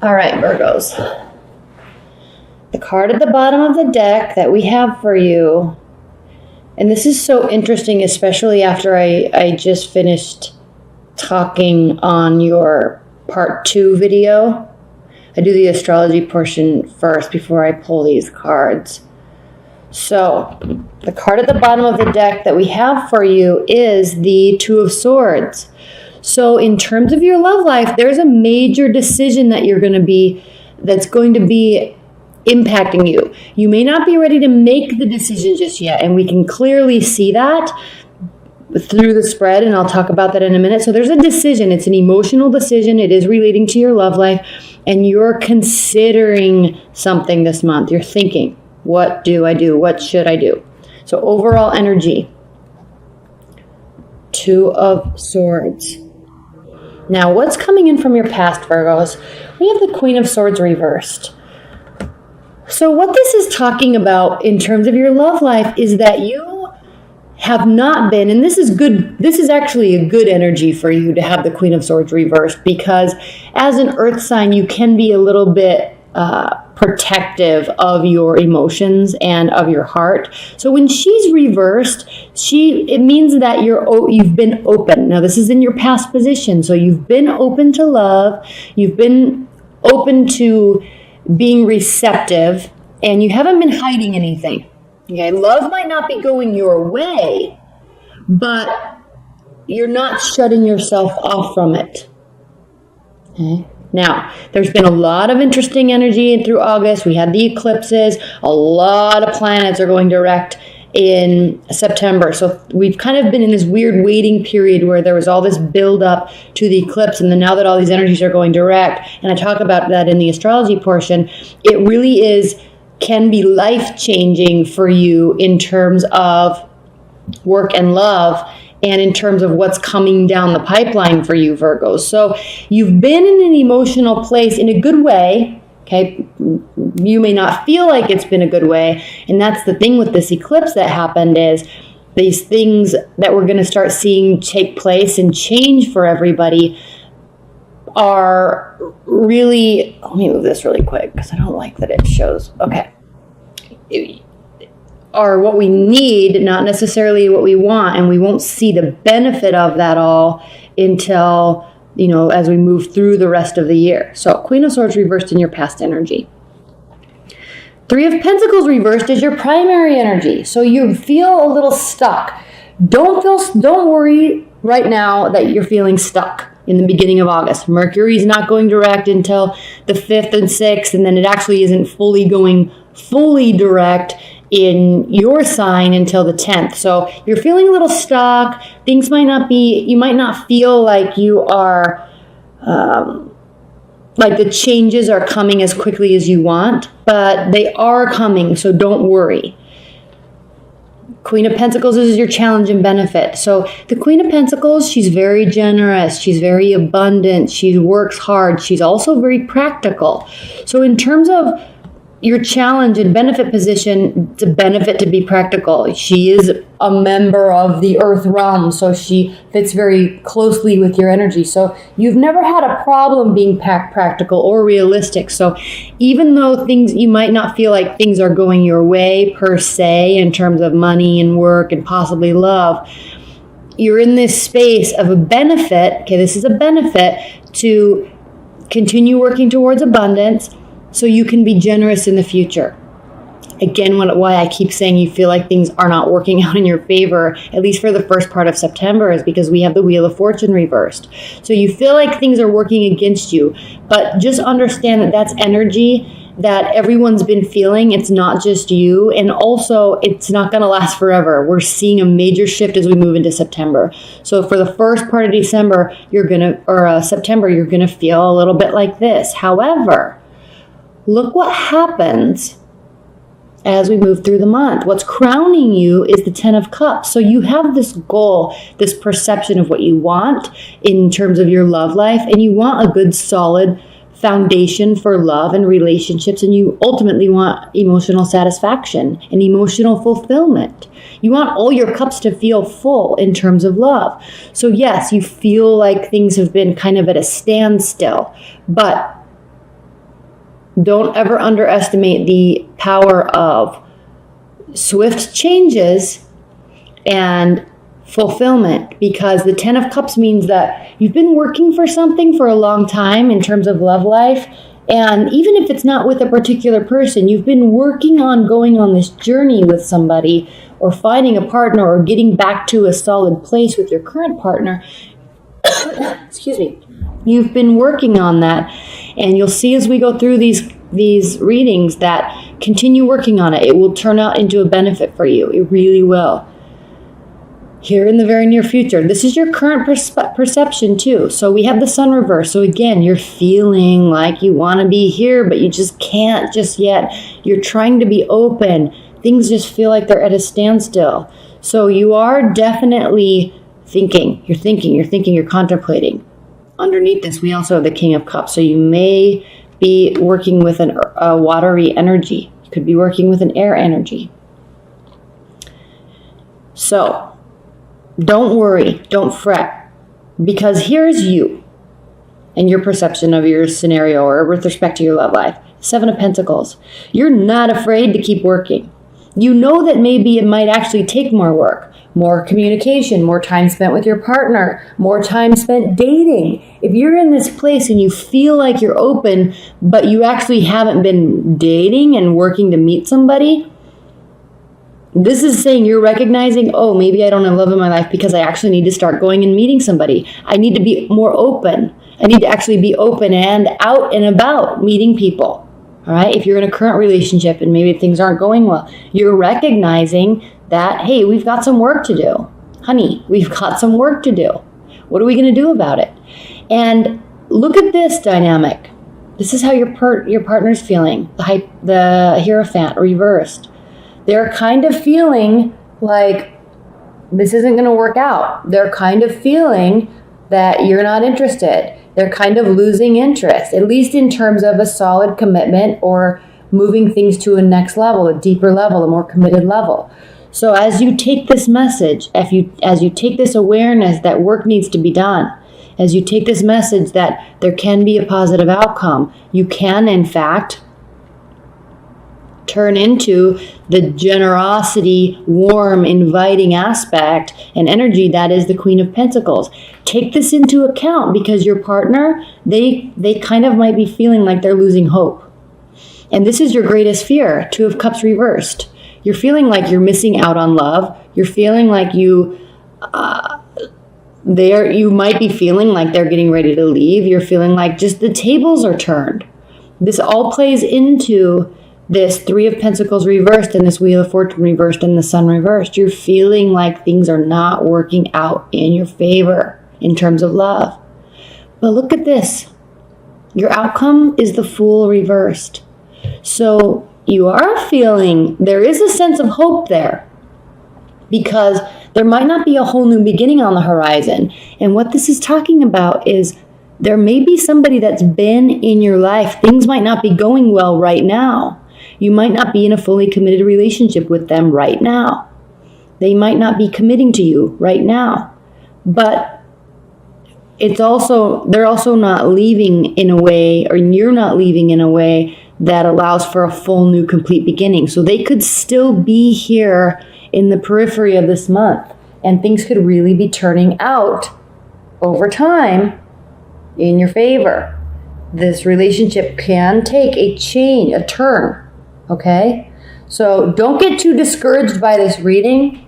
All right, Virgos. The card at the bottom of the deck that we have for you, and this is so interesting, especially after I just finished talking on your part 2 video. I do the astrology portion first before I pull these cards. So, the card at the bottom of the deck that we have for you is the Two of Swords. So, in terms of your love life, there's a major decision that's going to be impacting you. You may not be ready to make the decision just yet, and we can clearly see that through the spread, and I'll talk about that in a minute. So there's a decision. It's an emotional decision. It is relating to your love life, and you're considering something this month. You're thinking, what do I do? What should I do? So overall energy, Two of Swords. Now, what's coming in from your past, Virgos? We have the Queen of Swords reversed. So what this is talking about in terms of your love life is that you have not been, and this is good, this is actually a good energy for you to have the Queen of Swords reversed, because as an earth sign, you can be a little bit protective of your emotions and of your heart. So when she's reversed, it means that you've been open. Now this is in your past position, so you've been open to love, you've been open to being receptive, and you haven't been hiding anything. Okay, love might not be going your way, but you're not shutting yourself off from it. Okay. Now, there's been a lot of interesting energy through August. We had the eclipses. A lot of planets are going direct in September. So we've kind of been in this weird waiting period where there was all this build up to the eclipse. And then now that all these energies are going direct, and I talk about that in the astrology portion, it really can be life-changing for you in terms of work and love, and in terms of what's coming down the pipeline for you, Virgos. So you've been in an emotional place in a good way, okay? You may not feel like it's been a good way, and that's the thing with this eclipse that happened, is these things that we're going to start seeing take place and change for everybody are really, let me move this really quick because I don't like that it shows, okay, are what we need, not necessarily what we want, and we won't see the benefit of that all until, as we move through the rest of the year. So Queen of Swords reversed in your past energy. Three of Pentacles reversed is your primary energy. So you feel a little stuck. Don't worry right now that you're feeling stuck in the beginning of August. Mercury's not going direct until the 5th and 6th, and then it actually isn't fully direct in your sign until the 10th. So you're feeling a little stuck. You might not feel like you are, like the changes are coming as quickly as you want, but they are coming, so don't worry. Queen of Pentacles is your challenge and benefit. So the Queen of Pentacles, she's very generous. She's very abundant. She works hard. She's also very practical. So in terms of your challenge and benefit position, it's a benefit to be practical. She is a member of the earth realm, so she fits very closely with your energy. So you've never had a problem being practical or realistic. So even though you might not feel like things are going your way per se in terms of money and work and possibly love, you're in this space of a benefit. Okay, this is a benefit to continue working towards abundance, so you can be generous in the future. Again, why I keep saying you feel like things are not working out in your favor, at least for the first part of September, is because we have the Wheel of Fortune reversed. So you feel like things are working against you, but just understand that that's energy that everyone's been feeling. It's not just you, and also it's not going to last forever. We're seeing a major shift as we move into September. So for the first part of September, you're going to feel a little bit like this. However, look what happens as we move through the month. What's crowning you is the 10 of Cups. So you have this goal, this perception of what you want in terms of your love life, and you want a good, solid foundation for love and relationships, and you ultimately want emotional satisfaction and emotional fulfillment. You want all your cups to feel full in terms of love. So yes, you feel like things have been kind of at a standstill, but Don't ever underestimate the power of swift changes and fulfillment, because the 10 of Cups means that you've been working for something for a long time in terms of love life. And even if it's not with a particular person, you've been working on going on this journey with somebody or finding a partner or getting back to a solid place with your current partner. Excuse me. You've been working on that. And you'll see as we go through these readings that continue working on it. It will turn out into a benefit for you. It really will. Here in the very near future. This is your current perception too. So we have the sun reverse. So again, you're feeling like you want to be here, but you just can't just yet. You're trying to be open. Things just feel like they're at a standstill. So you are definitely thinking. You're contemplating. Underneath this, we also have the King of Cups. So you may be working with a watery energy. You could be working with an air energy. So don't worry, don't fret, because here's you and your perception of your scenario or with respect to your love life. 7 of Pentacles. You're not afraid to keep working. You know that maybe it might actually take more work, more communication, more time spent with your partner, more time spent dating. If you're in this place and you feel like you're open, but you actually haven't been dating and working to meet somebody, this is saying you're recognizing, oh, maybe I don't have love in my life because I actually need to start going and meeting somebody. I need to be more open. I need to actually be open and out and about meeting people. All right. If you're in a current relationship and maybe things aren't going well, you're recognizing that, hey, we've got some work to do. Honey, we've got some work to do. What are we going to do about it? And look at this dynamic. This is how your partner's feeling. The Hierophant reversed. They're kind of feeling like this isn't going to work out. They're kind of feeling that you're not interested. They're kind of losing interest, at least in terms of a solid commitment or moving things to a next level, a deeper level, a more committed level. So as you take this message, as you take this awareness that work needs to be done, as you take this message that there can be a positive outcome, you can, in fact, turn into the generosity, warm, inviting aspect and energy that is the Queen of Pentacles. Take this into account, because your partner, they kind of might be feeling like they're losing hope. And this is your greatest fear, 2 of Cups reversed. You're feeling like you're missing out on love. You're feeling like you might be feeling like they're getting ready to leave. You're feeling like just the tables are turned. This all plays into this 3 of Pentacles reversed and this Wheel of Fortune reversed and the Sun reversed. You're feeling like things are not working out in your favor in terms of love. But look at this. Your outcome is the Fool reversed. So you are feeling there is a sense of hope there, because there might not be a whole new beginning on the horizon. And what this is talking about is there may be somebody that's been in your life. Things might not be going well right now. You might not be in a fully committed relationship with them right now. They might not be committing to you right now. But they're also not leaving in a way, or you're not leaving in a way that allows for a full new complete beginning. So they could still be here in the periphery of this month, and things could really be turning out over time in your favor. This relationship can take a change, a turn. Okay? So don't get too discouraged by this reading.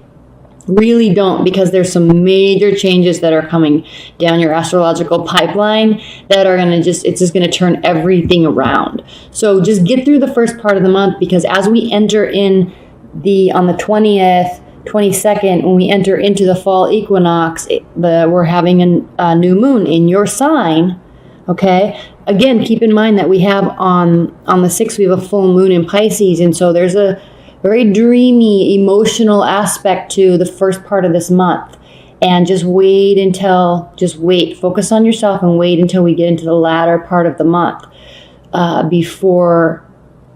Really don't, because there's some major changes that are coming down your astrological pipeline that are going to it's just going to turn everything around. So just get through the first part of the month, because as we enter on the 20th, 22nd, when we enter into the fall equinox, we're having a new moon in your sign. Okay? Again, keep in mind that we have on the 6th, we have a full moon in Pisces. And so there's a very dreamy, emotional aspect to the first part of this month. And just wait, focus on yourself and wait until we get into the latter part of the month before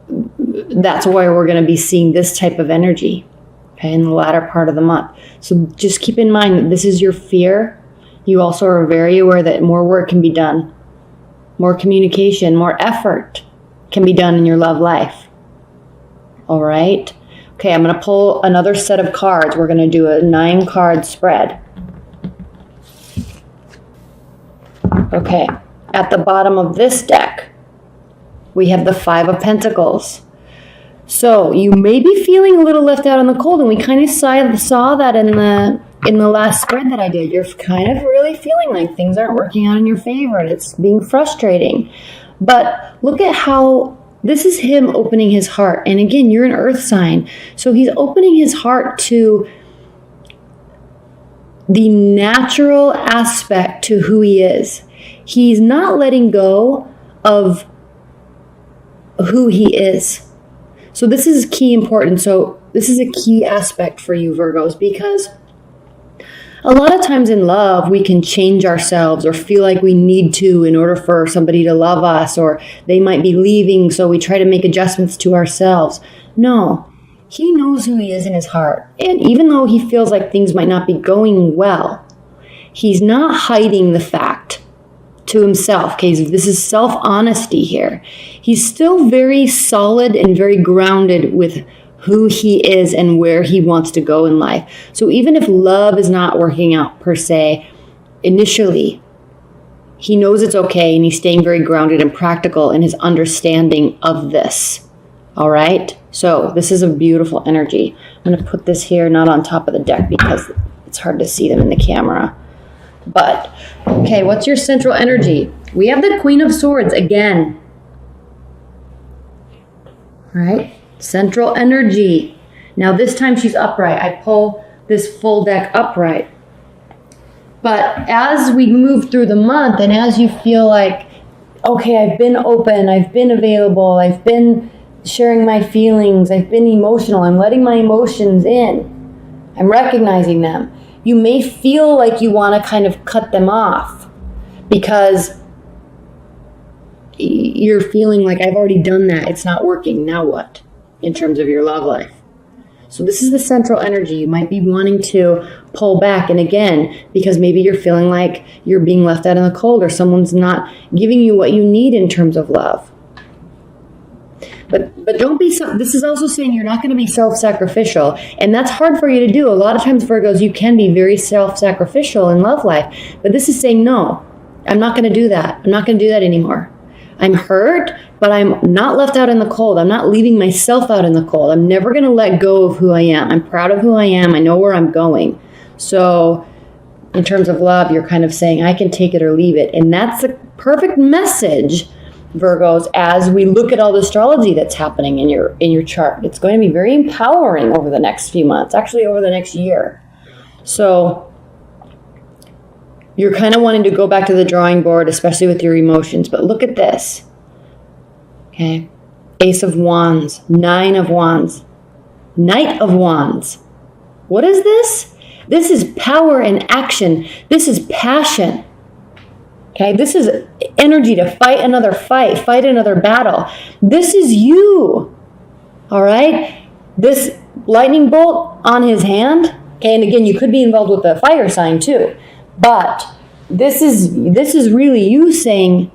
that's where we're going to be seeing this type of energy, okay, in the latter part of the month. So just keep in mind that this is your fear. You also are very aware that more work can be done. More communication, more effort. can be done in your love life. All right? Okay, I'm going to pull another set of cards. We're going to do a 9-card spread. Okay, at the bottom of this deck, we have the 5 of Pentacles. So you may be feeling a little left out in the cold, and we kind of saw that in the last spread that I did. You're kind of really feeling like things aren't working out in your favor, and it's being frustrating. But look at how this is him opening his heart. And again, you're an earth sign. So he's opening his heart to the natural aspect to who he is. He's not letting go of who he is. So this is key important. So this is a key aspect for you, Virgos, because a lot of times in love, we can change ourselves or feel like we need to in order for somebody to love us, or they might be leaving, so we try to make adjustments to ourselves. No, he knows who he is in his heart. And even though he feels like things might not be going well, he's not hiding the fact to himself. Okay, so this is self-honesty here. He's still very solid and very grounded with who he is and where he wants to go in life. So even if love is not working out per se, initially, he knows it's okay, and he's staying very grounded and practical in his understanding of this. All right? So this is a beautiful energy. I'm going to put this here, not on top of the deck because it's hard to see them in the camera. But, okay, what's your central energy? We have the Queen of Swords again. All right? Central energy. Now this time she's upright. I pull this full deck upright. But as we move through the month, and as you feel like, okay, I've been open, I've been available, I've been sharing my feelings, I've been emotional, I'm letting my emotions in, I'm recognizing them. You may feel like you want to kind of cut them off because you're feeling like, I've already done that, it's not working, now what? In terms of your love life. So this is the central energy. You might be wanting to pull back. And again, because maybe you're feeling like you're being left out in the cold, or someone's not giving you what you need in terms of love. But don't be, this is also saying you're not going to be self-sacrificial. And that's hard for you to do. A lot of times, Virgos, you can be very self-sacrificial in love life. But this is saying, no, I'm not going to do that. I'm not going to do that anymore. I'm hurt, but I'm not left out in the cold. I'm not leaving myself out in the cold. I'm never going to let go of who I am. I'm proud of who I am. I know where I'm going. So in terms of love, you're kind of saying, I can take it or leave it. And that's the perfect message, Virgos, as we look at all the astrology that's happening in your chart. It's going to be very empowering over the next few months, actually over the next year. So you're kind of wanting to go back to the drawing board, especially with your emotions. But look at this. Okay. Ace of Wands, 9 of Wands, Knight of Wands. What is this? This is power and action. This is passion. Okay. This is energy to fight another fight another battle. This is you. All right. This lightning bolt on his hand. Okay. And again, you could be involved with the fire sign too. But this is really you saying,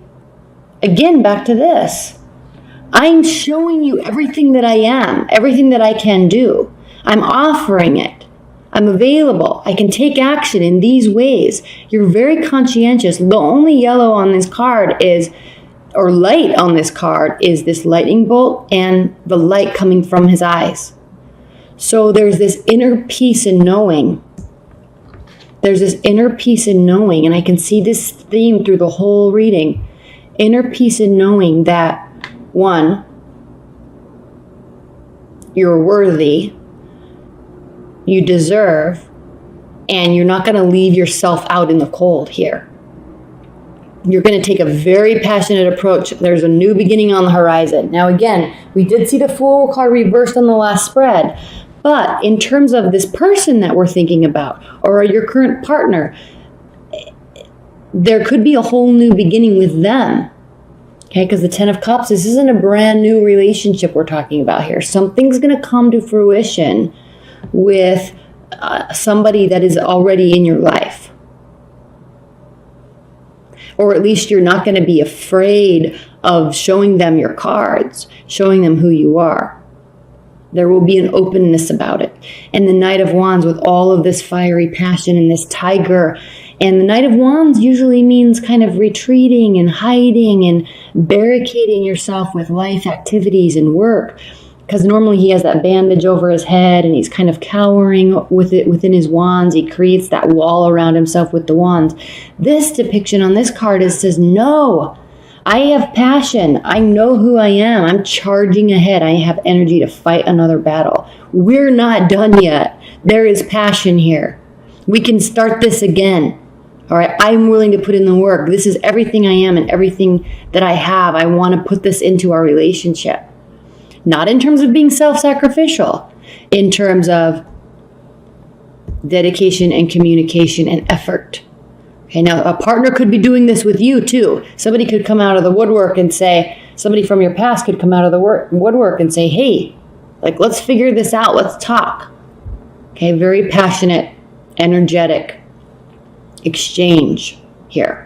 again, back to this. I'm showing you everything that I am, everything that I can do. I'm offering it. I'm available. I can take action in these ways. You're very conscientious. The only yellow on this card is, or light on this card, is this lightning bolt and the light coming from his eyes. So there's this inner peace in knowing. There's this inner peace in knowing, and I can see this theme through the whole reading. Inner peace in knowing that, one, you're worthy, you deserve, and you're not going to leave yourself out in the cold here. You're going to take a very passionate approach. There's a new beginning on the horizon. Now, again, we did see the Fool card reversed on the last spread. But in terms of this person that we're thinking about, or your current partner, there could be a whole new beginning with them. Okay, because the 10 of Cups, this isn't a brand new relationship we're talking about here. Something's going to come to fruition with somebody that is already in your life. Or at least you're not going to be afraid of showing them your cards, showing them who you are. There will be an openness about it. And the Knight of Wands with all of this fiery passion and this tiger. And the Knight of Wands usually means kind of retreating and hiding and barricading yourself with life activities and work. Because normally he has that bandage over his head and he's kind of cowering with it within his wands. He creates that wall around himself with the wands. This depiction on this card says, no, I have passion. I know who I am. I'm charging ahead. I have energy to fight another battle. We're not done yet. There is passion here. We can start this again. All right, I'm willing to put in the work. This is everything I am and everything that I have. I want to put this into our relationship. Not in terms of being self-sacrificial, in terms of dedication and communication and effort. Okay, now a partner could be doing this with you too. Somebody could come out of the woodwork and say, somebody from your past could come out of the woodwork and say, hey, like, let's figure this out. Let's talk. Okay, very passionate, energetic exchange here.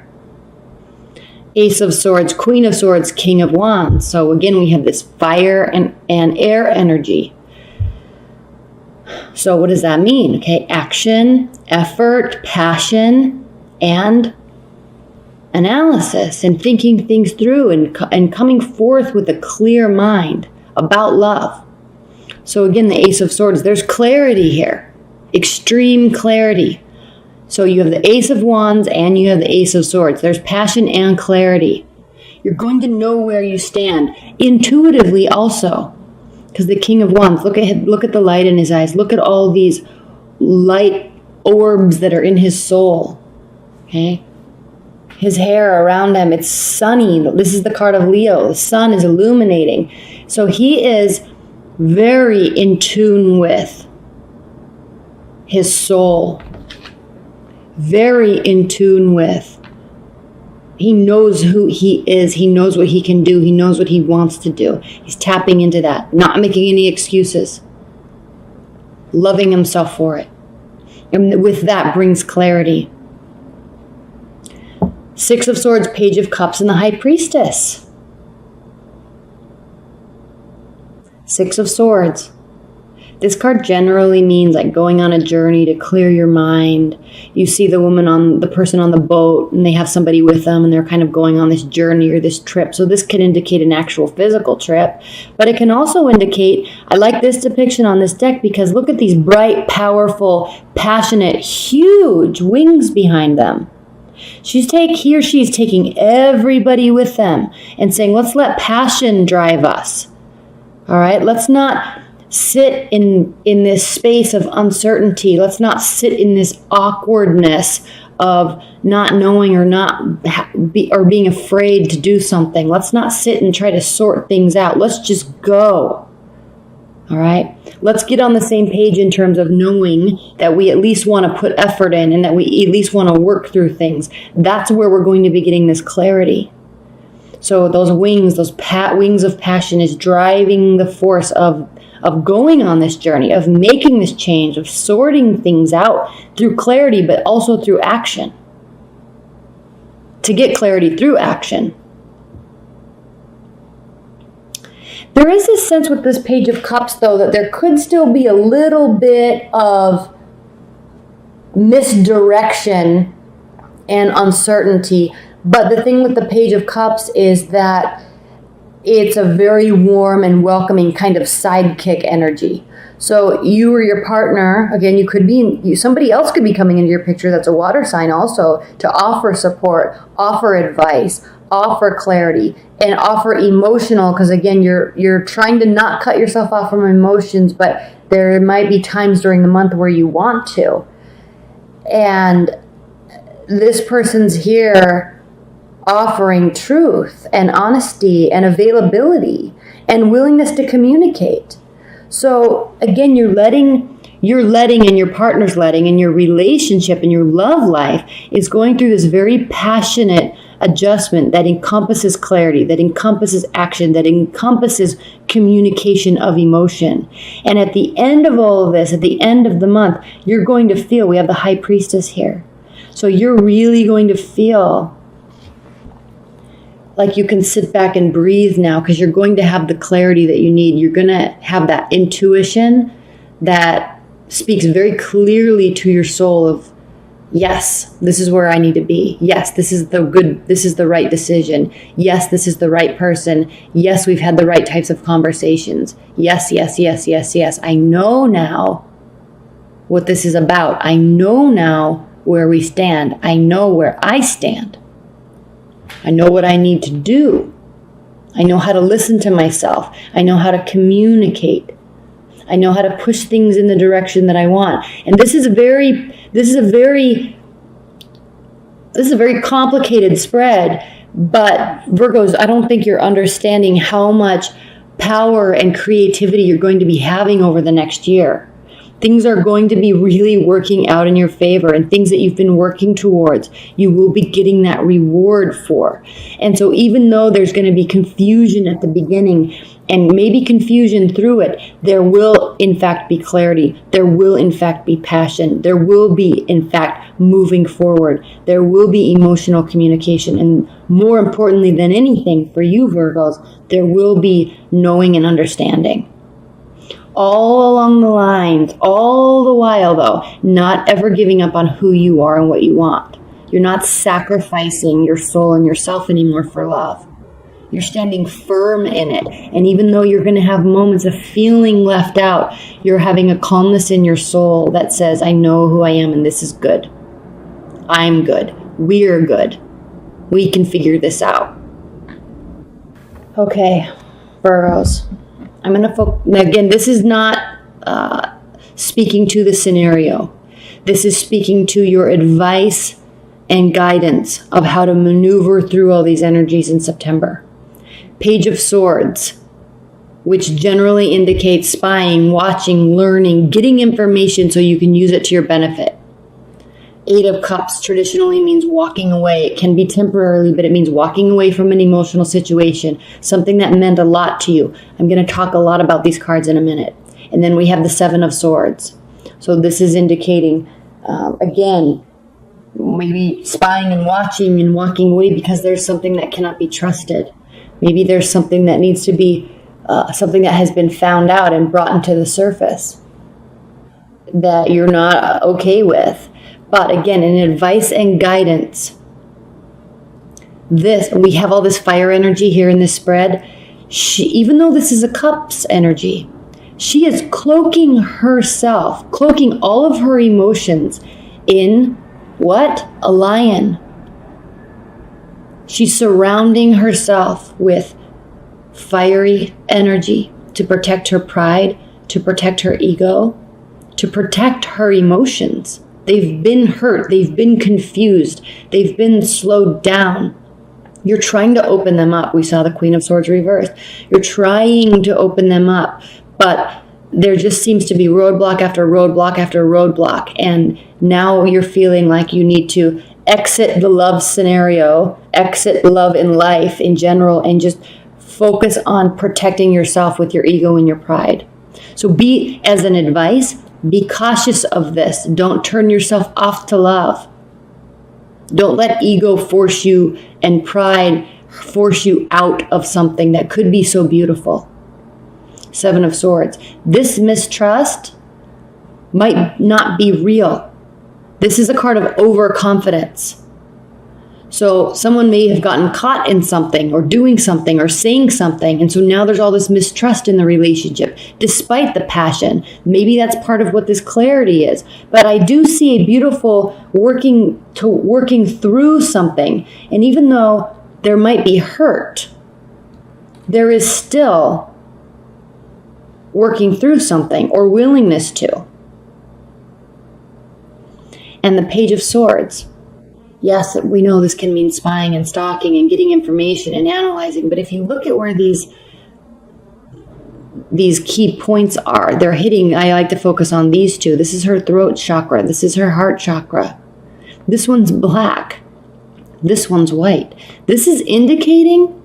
Ace of Swords, Queen of Swords, King of Wands. So again, we have this fire and air energy. So what does that mean? Okay, action, effort, passion, and analysis, and thinking things through and coming forth with a clear mind about love. So again, the Ace of Swords, there's clarity here, extreme clarity. So you have the Ace of Wands and you have the Ace of Swords. There's passion and clarity. You're going to know where you stand intuitively also. Because the King of Wands, look at the light in his eyes. Look at all these light orbs that are in his soul. Okay? His hair around him, it's sunny. This is the card of Leo. The sun is illuminating. So he is very in tune with his soul. Very in tune with. He knows who he is. He knows what he can do. He knows what he wants to do. He's tapping into that, not making any excuses. Loving himself for it. And with that brings clarity. Six of Swords, Page of Cups, and the High Priestess. Six of Swords. This card generally means like going on a journey to clear your mind. You see the person on the boat, and they have somebody with them, and they're kind of going on this journey or this trip. So this can indicate an actual physical trip, but it can also indicate, I like this depiction on this deck because look at these bright, powerful, passionate, huge wings behind them. She's taking everybody with them and saying, let's let passion drive us. All right, let's not sit in this space of uncertainty. Let's not sit in this awkwardness of not knowing or being afraid to do something. Let's not sit and try to sort things out. Let's just go. All right? Let's get on the same page in terms of knowing that we at least want to put effort in and that we at least want to work through things. That's where we're going to be getting this clarity. So those wings, wings of passion is driving the force of going on this journey, of making this change, of sorting things out through clarity, but also through action. To get clarity through action. There is this sense with this Page of Cups, though, that there could still be a little bit of misdirection and uncertainty. But the thing with the Page of Cups is that it's a very warm and welcoming kind of sidekick energy. So you or your partner, again, somebody else could be coming into your picture that's a water sign also, to offer support, offer advice, offer clarity, and offer emotional, because again, you're trying to not cut yourself off from emotions, but there might be times during the month where you want to. And this person's here offering truth and honesty and availability and willingness to communicate. So again, you're letting and your partner's letting, and your relationship and your love life is going through this very passionate adjustment that encompasses clarity, that encompasses action, that encompasses communication of emotion. And at the end of all of this, at the end of the month, you're going to feel, we have the High Priestess here. So you're really going to feel like you can sit back and breathe now, because you're going to have the clarity that you need. You're going to have that intuition that speaks very clearly to your soul of, yes, this is where I need to be. Yes, this is the right decision. Yes, this is the right person. Yes, we've had the right types of conversations. Yes, yes, yes, yes, yes. I know now what this is about. I know now where we stand. I know where I stand. I know what I need to do. I know how to listen to myself. I know how to communicate. I know how to push things in the direction that I want. And this is a very complicated spread, but Virgos, I don't think you're understanding how much power and creativity you're going to be having over the next year. Things are going to be really working out in your favor, and things that you've been working towards, you will be getting that reward for. And so even though there's going to be confusion at the beginning, and maybe confusion through it, there will in fact be clarity. There will in fact be passion. There will be in fact moving forward. There will be emotional communication. And more importantly than anything for you Virgos, there will be knowing and understanding. All along the lines, all the while though, not ever giving up on who you are and what you want. You're not sacrificing your soul and yourself anymore for love. You're standing firm in it. And even though you're going to have moments of feeling left out, you're having a calmness in your soul that says, I know who I am and this is good. I'm good. We're good. We can figure this out. Okay, Virgos. I'm going to again, this is not speaking to the scenario. This is speaking to your advice and guidance of how to maneuver through all these energies in September. Page of Swords, which generally indicates spying, watching, learning, getting information so you can use it to your benefit. Eight of Cups traditionally means walking away. It can be temporarily, but it means walking away from an emotional situation, something that meant a lot to you. I'm going to talk a lot about these cards in a minute. And then we have the Seven of Swords. So this is indicating, again, maybe spying and watching and walking away because there's something that cannot be trusted. Maybe there's something that needs to be, something that has been found out and brought into the surface that you're not okay with. But again, in advice and guidance, we have all this fire energy here in this spread. Even though this is a Cups energy, she is cloaking herself, cloaking all of her emotions in what? A lion. She's surrounding herself with fiery energy to protect her pride, to protect her ego, to protect her emotions. They've been hurt. They've been confused. They've been slowed down. You're trying to open them up. We saw the Queen of Swords reversed. You're trying to open them up, but there just seems to be roadblock after roadblock after roadblock. And now you're feeling like you need to exit the love scenario, exit love in life in general, and just focus on protecting yourself with your ego and your pride. So as an advice, be cautious of this. Don't turn yourself off to love. Don't let ego force you and pride force you out of something that could be so beautiful. Seven of Swords. This mistrust might not be real. This is a card of overconfidence. So someone may have gotten caught in something or doing something or saying something. And so now there's all this mistrust in the relationship, despite the passion. Maybe that's part of what this clarity is. But I do see a beautiful working through something. And even though there might be hurt, there is still working through something or willingness to. And the Page of Swords. Yes, we know this can mean spying and stalking and getting information and analyzing, but if you look at where these key points are, they're hitting, I like to focus on these two. This is her throat chakra. This is her heart chakra. This one's black. This one's white. This is indicating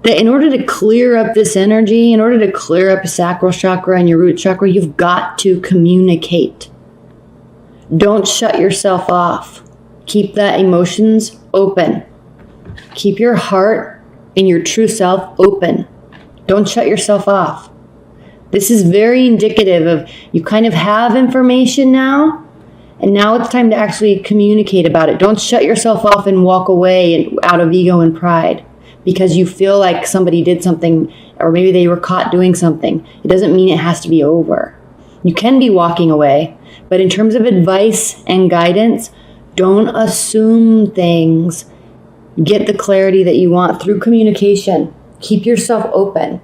that in order to clear up this energy, in order to clear up your sacral chakra and your root chakra, you've got to communicate. Don't shut yourself off. Keep that emotions open. Keep your heart in your true self open. Don't shut yourself off. This is very indicative of you kind of have information now, and now it's time to actually communicate about it. Don't shut yourself off and walk away out of ego and pride because you feel like somebody did something or maybe they were caught doing something. It doesn't mean it has to be over. You can be walking away, but in terms of advice and guidance, don't assume things. Get the clarity that you want through communication. Keep yourself open.